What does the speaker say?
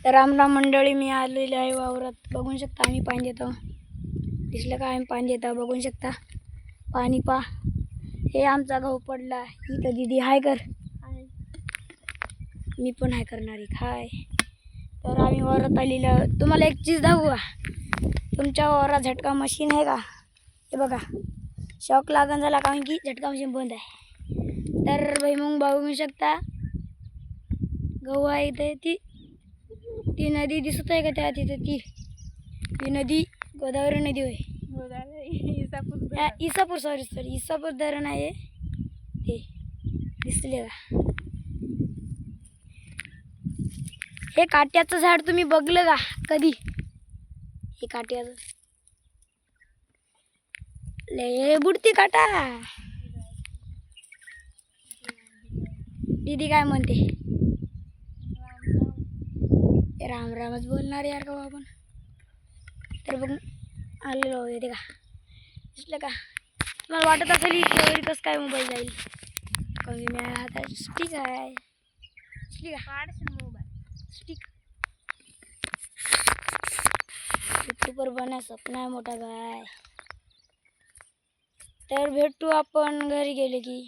तर राम राम मंडळी, मी आलेले आहे वावरात. बघू शकता आम्ही पाणी देतो. दिसलं का आम्ही पाणी देतो? बघू शकता पाणी पा. हे आमचा गहू पडला. इथं दीदी हाय कर, मी पण हाय करणार आहे हाय. तर आम्ही वावरात आलेलं. तुम्हाला एक चीज दाखवू का? तुमच्या वावरात झटका मशीन आहे का? हे बघा, शॉक लागण झाला कारण की झटका मशीन बंद आहे. तर भाई मग बघू शकता गहू आहे इथे. ती नदी दिसत आहे का त्या तिथे? ती नदी गोदावरी नदी होय. इसापूर सॉरी इसापूर धरण आहे ते. दिसले का? हे काट्याचं झाड तुम्ही बघलं का कधी? हे काट्याचं लय बुडती काटा. दीदी काय म्हणते? राम रामच बोलणार यार का आपण. तर बघ आलेलो येते का? दिसलं का? मला वाटत असेल की कसं काय मोबाईल जाईल. कमी मी हातात स्टिक आहे. दिसली का? मोबाईल स्टिक यूट्यूबर बना सपना आहे मोठा गाय. तर भेटू आपण घरी गेले की.